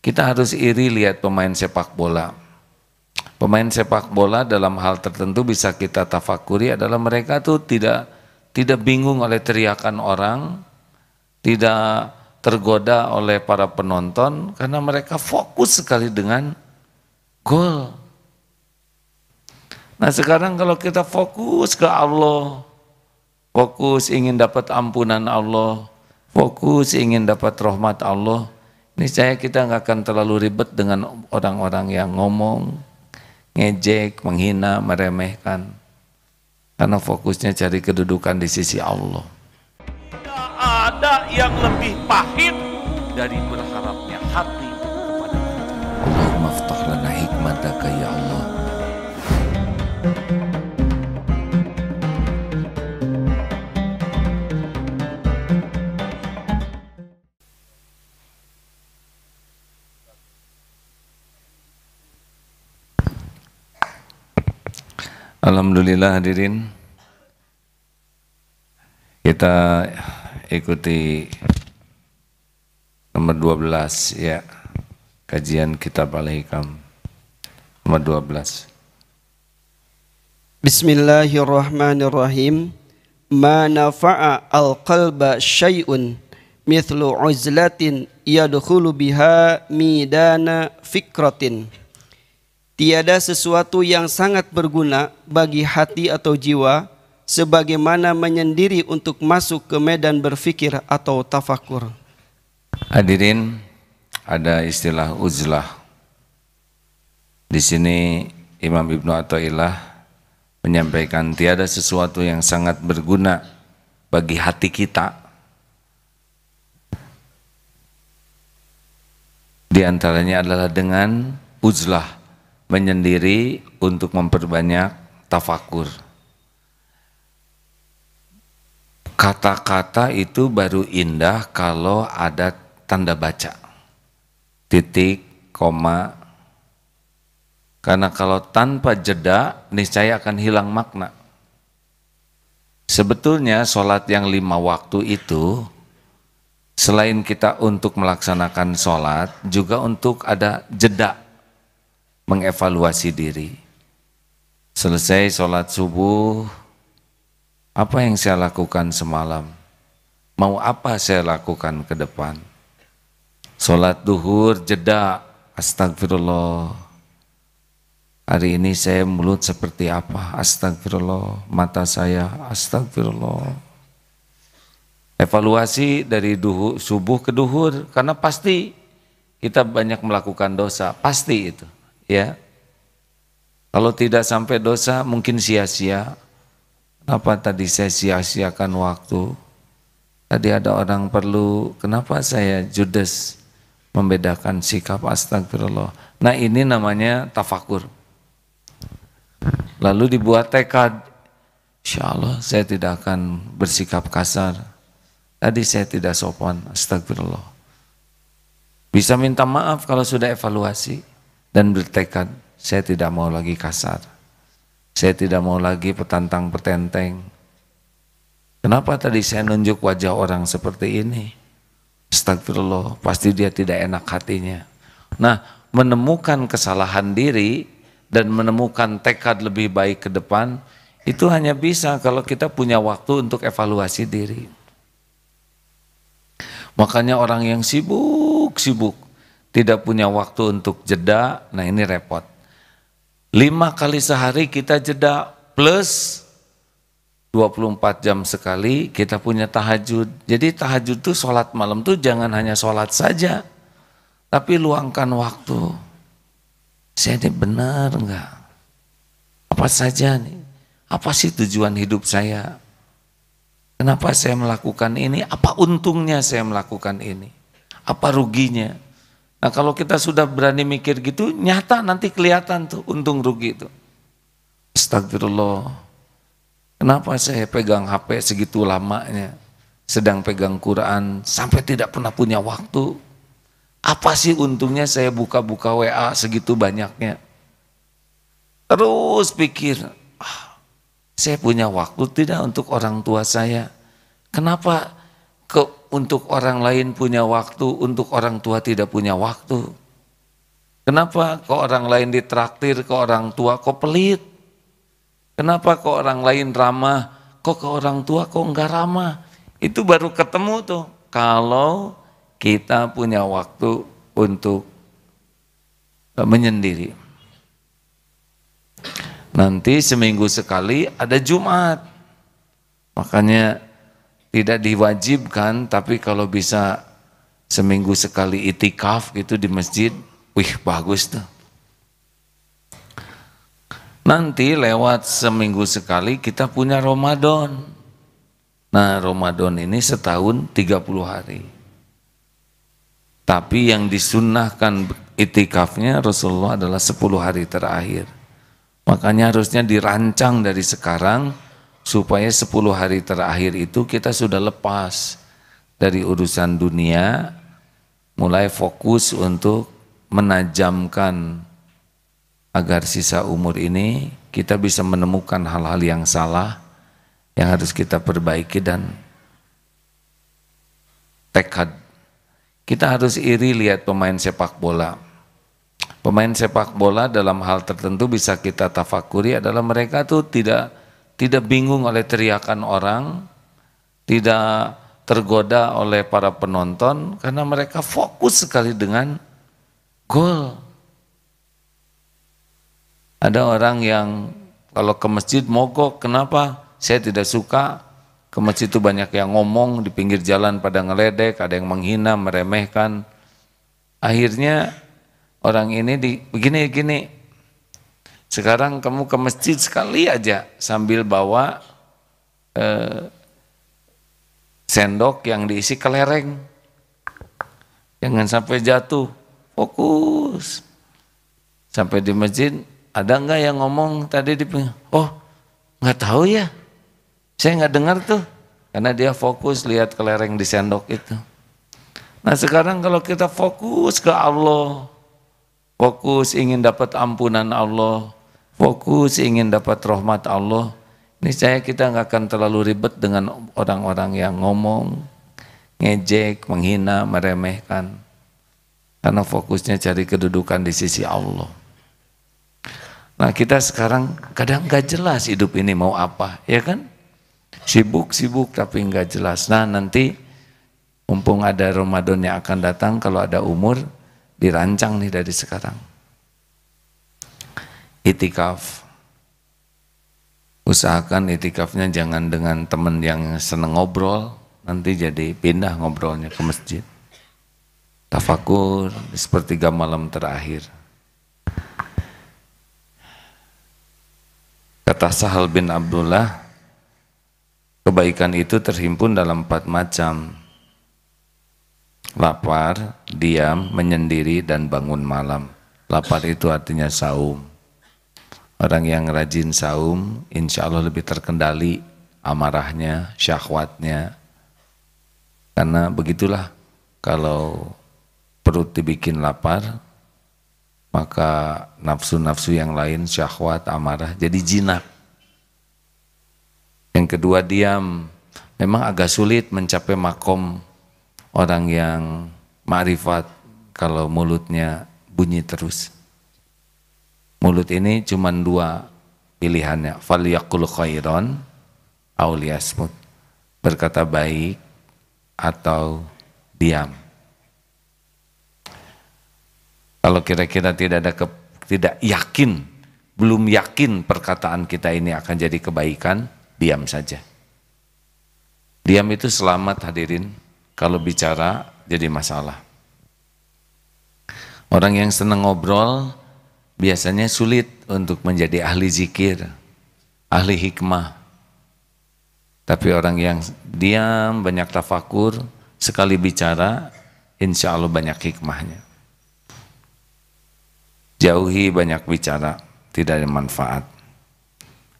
Kita harus iri lihat pemain sepak bola. Pemain sepak bola dalam hal tertentu bisa kita tafakuri adalah mereka tuh tidak bingung oleh teriakan orang, tidak tergoda oleh para penonton karena mereka fokus sekali dengan gol. Nah sekarang kalau kita fokus ke Allah, fokus ingin dapat ampunan Allah, fokus ingin dapat rahmat Allah, niscaya kita nggak akan terlalu ribet dengan orang-orang yang ngomong, ngejek, menghina, meremehkan. Karena fokusnya cari kedudukan di sisi Allah. Tidak ada yang lebih pahit dari berharapnya hati kepada Allah. Allahumma aftah lana hikmataka ya Allah. Alhamdulillah hadirin, kita ikuti nomor 12 ya, kajian kitab Al-Hikam nomor 12. Bismillahirrahmanirrahim. Ma nafa'a al-qalba syai'un mithlu uzlatin yadkhulu biha midana fikratin. Tiada sesuatu yang sangat berguna bagi hati atau jiwa sebagaimana menyendiri untuk masuk ke medan berfikir atau tafakur. Hadirin, ada istilah uzlah. Di sini Imam Ibnu Athaillah menyampaikan tiada sesuatu yang sangat berguna bagi hati kita. Di antaranya adalah dengan uzlah, menyendiri untuk memperbanyak tafakur. Kata-kata itu baru indah kalau ada tanda baca, titik, koma. Karena kalau tanpa jeda, niscaya akan hilang makna. Sebetulnya sholat yang 5 waktu itu, selain kita untuk melaksanakan sholat, juga untuk ada jeda, mengevaluasi diri. Selesai sholat subuh, apa yang saya lakukan semalam? Mau apa saya lakukan ke depan? Sholat duhur, jeda, astagfirullah. Hari ini saya mulut seperti apa? Astagfirullah. Mata saya, astagfirullah. Evaluasi dari subuh ke duhur, karena pasti kita banyak melakukan dosa, pasti itu. Ya, kalau tidak sampai dosa mungkin sia-sia. Kenapa tadi saya sia-siakan waktu? Tadi ada orang perlu, kenapa saya judes membedakan sikap, astagfirullah. Nah ini namanya tafakur. Lalu dibuat tekad, insya Allah saya tidak akan bersikap kasar. Tadi saya tidak sopan, astagfirullah. Bisa minta maaf kalau sudah evaluasi. Dan bertekad, saya tidak mau lagi kasar. Saya tidak mau lagi petantang petenteng. Kenapa tadi saya nunjuk wajah orang seperti ini? Astagfirullah, pasti dia tidak enak hatinya. Nah, menemukan kesalahan diri dan menemukan tekad lebih baik ke depan, itu hanya bisa kalau kita punya waktu untuk evaluasi diri. Makanya orang yang sibuk, tidak punya waktu untuk jeda, nah ini repot. 5 kali sehari kita jeda plus 24 jam sekali kita punya tahajud. Jadi tahajud itu sholat malam tuh jangan hanya sholat saja, tapi luangkan waktu. Saya ini benar enggak? Apa saja nih? Apa sih tujuan hidup saya? Kenapa saya melakukan ini? Apa untungnya saya melakukan ini? Apa ruginya? Nah kalau kita sudah berani mikir gitu, nyata nanti kelihatan tuh untung rugi itu. Astagfirullah, kenapa saya pegang HP segitu lamanya, sedang pegang Quran sampai tidak pernah punya waktu? Apa sih untungnya saya buka-buka WA segitu banyaknya? Terus pikir, saya punya waktu tidak untuk orang tua saya? Kenapa untuk orang lain punya waktu, untuk orang tua tidak punya waktu? Kenapa kok orang lain ditraktir, kok orang tua kok pelit? Kenapa kok orang lain ramah, kok ke orang tua kok enggak ramah? Itu baru ketemu tuh kalau kita punya waktu untuk menyendiri. Nanti seminggu sekali ada Jumat. Makanya tidak diwajibkan, tapi kalau bisa seminggu sekali itikaf gitu di masjid, wih bagus tuh. Nanti lewat seminggu sekali kita punya Ramadan. Nah Ramadan ini setahun 30 hari. Tapi yang disunnahkan itikafnya Rasulullah adalah 10 hari terakhir. Makanya harusnya dirancang dari sekarang supaya 10 hari terakhir itu kita sudah lepas dari urusan dunia, mulai fokus untuk menajamkan agar sisa umur ini kita bisa menemukan hal-hal yang salah yang harus kita perbaiki dan tekad. Kita harus iri lihat pemain sepak bola. Pemain sepak bola dalam hal tertentu bisa kita tafakuri adalah mereka tuh tidak bingung oleh teriakan orang, tidak tergoda oleh para penonton karena mereka fokus sekali dengan gol. Ada orang yang kalau ke masjid mogok, kenapa? Saya tidak suka ke masjid itu banyak yang ngomong, di pinggir jalan pada ngeledek, ada yang menghina, meremehkan. Akhirnya orang ini begini, sekarang kamu ke masjid sekali aja sambil bawa sendok yang diisi kelereng. Jangan sampai jatuh, fokus. Sampai di masjid, ada enggak yang ngomong tadi di oh nggak tahu ya, saya nggak dengar tuh, karena dia fokus lihat kelereng di sendok itu. Nah sekarang kalau kita fokus ke Allah, fokus ingin dapat ampunan Allah, fokus ingin dapat rahmat Allah, niscaya kita nggak akan terlalu ribet dengan orang-orang yang ngomong, ngejek, menghina, meremehkan, karena fokusnya cari kedudukan di sisi Allah. Nah kita sekarang kadang gak jelas hidup ini mau apa, ya kan? Sibuk tapi gak jelas. Nah nanti mumpung ada Ramadan yang akan datang, kalau ada umur dirancang nih dari sekarang. Itikaf. Usahakan itikafnya jangan dengan teman yang seneng ngobrol, nanti jadi pindah ngobrolnya ke masjid. Tafakur di sepertiga malam terakhir. Kata Sahal bin Abdullah, kebaikan itu terhimpun dalam 4 macam. Lapar, diam, menyendiri, dan bangun malam. Lapar itu artinya saum. Orang yang rajin saum, insya Allah lebih terkendali amarahnya, syahwatnya. Karena begitulah, kalau perut dibikin lapar, maka nafsu-nafsu yang lain, syahwat, amarah, jadi jinak. Yang kedua diam, memang agak sulit mencapai makom orang yang ma'rifat kalau mulutnya bunyi terus. Mulut ini cuma 2 pilihannya, falyaqul khairan aw liyasmut, berkata baik atau diam. Kalau kira-kira tidak yakin, belum yakin perkataan kita ini akan jadi kebaikan, diam saja. Diam itu selamat hadirin, kalau bicara jadi masalah. Orang yang senang ngobrol biasanya sulit untuk menjadi ahli zikir, ahli hikmah. Tapi orang yang diam, banyak tafakur, sekali bicara, insya Allah banyak hikmahnya. Jauhi banyak bicara, tidak ada manfaat.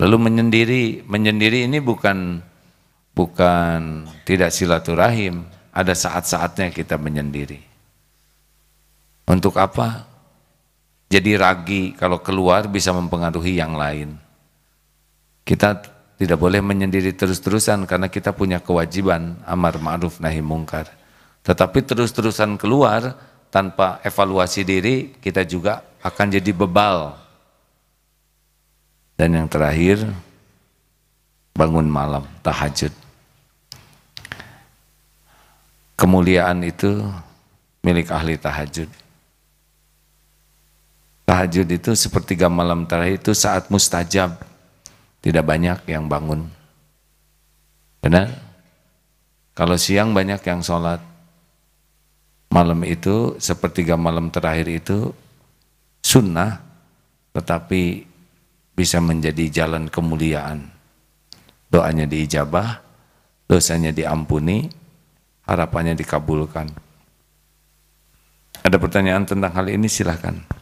Lalu menyendiri ini bukan tidak silaturahim, ada saat-saatnya kita menyendiri. Untuk apa? Jadi ragi kalau keluar bisa mempengaruhi yang lain. Kita tidak boleh menyendiri terus-terusan karena kita punya kewajiban amar ma'ruf nahi mungkar. Tetapi terus-terusan keluar tanpa evaluasi diri, kita juga akan jadi bebal. Dan yang terakhir, bangun malam, tahajud. Kemuliaan itu milik ahli tahajud. Tahajud itu sepertiga malam terakhir itu saat mustajab. Tidak banyak yang bangun. Benar? Kalau siang banyak yang sholat. Malam itu, sepertiga malam terakhir itu sunnah, tetapi bisa menjadi jalan kemuliaan. Doanya diijabah, dosanya diampuni, harapannya dikabulkan. Ada pertanyaan tentang hal ini, silakan.